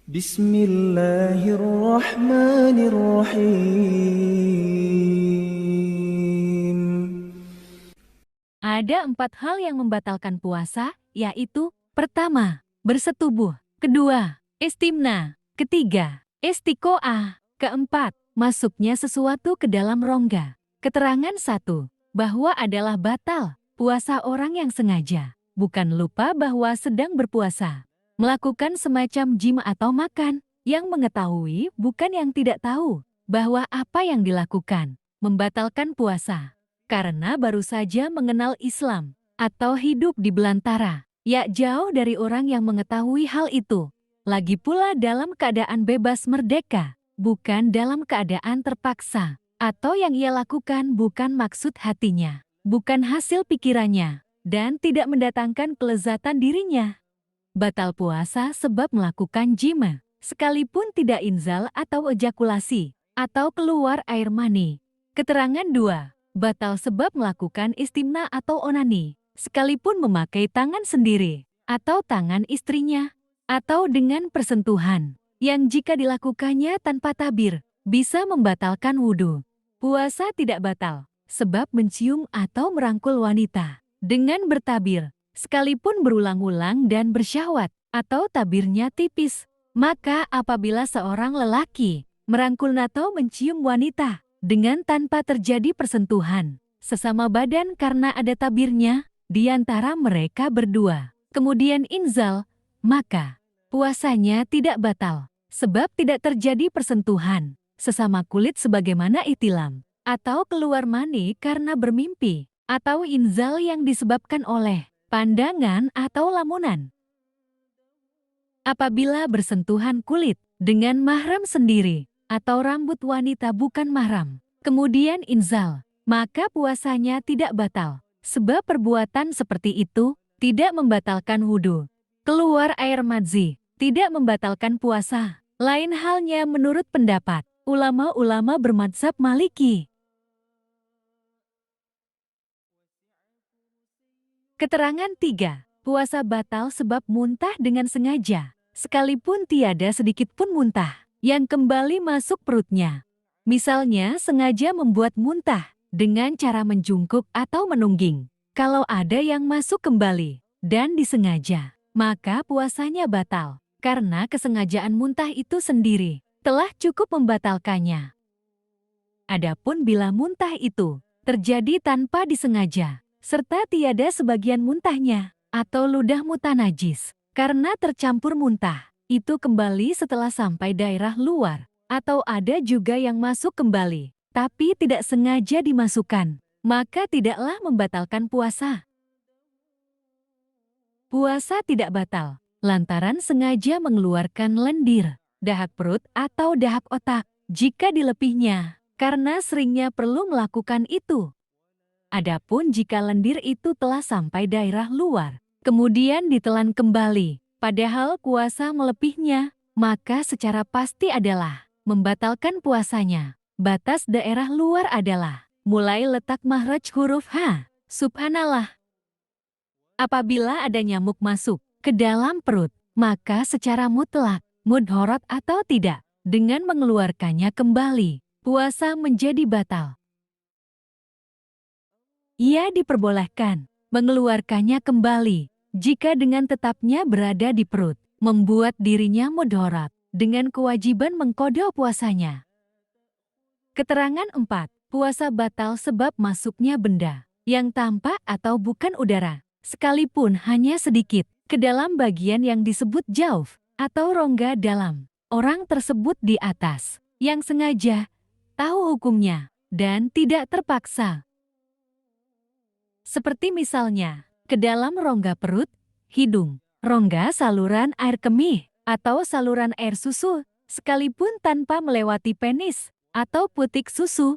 Bismillahirrahmanirrahim. Ada 4 hal yang membatalkan puasa, yaitu: pertama, bersetubuh; kedua, istimna; ketiga, istiqoah; keempat, masuknya sesuatu ke dalam rongga. Keterangan 1. Bahwa adalah batal puasa orang yang sengaja, bukan lupa bahwa sedang berpuasa. Melakukan semacam jima atau makan, yang mengetahui bukan yang tidak tahu bahwa apa yang dilakukan membatalkan puasa. Karena baru saja mengenal Islam, atau hidup di belantara, jauh dari orang yang mengetahui hal itu. Lagi pula dalam keadaan bebas merdeka, bukan dalam keadaan terpaksa, atau yang ia lakukan bukan maksud hatinya, bukan hasil pikirannya, dan tidak mendatangkan kelezatan dirinya. Batal puasa sebab melakukan jima, sekalipun tidak inzal atau ejakulasi, atau keluar air mani. Keterangan 2. Batal sebab melakukan istimna atau onani, sekalipun memakai tangan sendiri, atau tangan istrinya, atau dengan persentuhan, yang jika dilakukannya tanpa tabir, bisa membatalkan wudhu. Puasa tidak batal, sebab mencium atau merangkul wanita, dengan bertabir, sekalipun berulang-ulang dan bersyahwat, atau tabirnya tipis. Maka apabila seorang lelaki merangkul atau mencium wanita, dengan tanpa terjadi persentuhan sesama badan karena ada tabirnya di antara mereka berdua, kemudian inzal, maka puasanya tidak batal, sebab tidak terjadi persentuhan sesama kulit sebagaimana ihtilam, atau keluar mani karena bermimpi, atau inzal yang disebabkan oleh pandangan atau lamunan. Apabila bersentuhan kulit dengan mahram sendiri, atau rambut wanita bukan mahram, kemudian inzal, maka puasanya tidak batal, sebab perbuatan seperti itu tidak membatalkan wudhu. Keluar air madzi tidak membatalkan puasa. Lain halnya menurut pendapat ulama-ulama bermadzhab Maliki. Keterangan 3. Puasa batal sebab muntah dengan sengaja, sekalipun tiada sedikit pun muntah yang kembali masuk perutnya. Misalnya sengaja membuat muntah dengan cara menjungkuk atau menungging. Kalau ada yang masuk kembali dan disengaja, maka puasanya batal, karena kesengajaan muntah itu sendiri telah cukup membatalkannya. Adapun bila muntah itu terjadi tanpa disengaja, serta tiada sebagian muntahnya, atau ludah mutanajis, karena tercampur muntah, itu kembali setelah sampai daerah luar, atau ada juga yang masuk kembali, tapi tidak sengaja dimasukkan, maka tidaklah membatalkan puasa. Puasa tidak batal lantaran sengaja mengeluarkan lendir, dahak perut atau dahak otak, jika dilebihnya, karena seringnya perlu melakukan itu. Adapun jika lendir itu telah sampai daerah luar, kemudian ditelan kembali, padahal kuasa melebihnya, maka secara pasti adalah membatalkan puasanya. Batas daerah luar adalah mulai letak mahraj huruf H, subhanallah. Apabila ada nyamuk masuk ke dalam perut, maka secara mutlak, mudhorat atau tidak, dengan mengeluarkannya kembali, puasa menjadi batal. Ia diperbolehkan mengeluarkannya kembali jika dengan tetapnya berada di perut, membuat dirinya mudhorat dengan kewajiban mengqadha puasanya. Keterangan 4. Puasa batal sebab masuknya benda yang tampak atau bukan udara, sekalipun hanya sedikit, ke dalam bagian yang disebut jauf atau rongga dalam. Orang tersebut di atas, yang sengaja, tahu hukumnya, dan tidak terpaksa. Seperti misalnya, ke dalam rongga perut, hidung, rongga saluran air kemih, atau saluran air susu, sekalipun tanpa melewati penis, atau putik susu,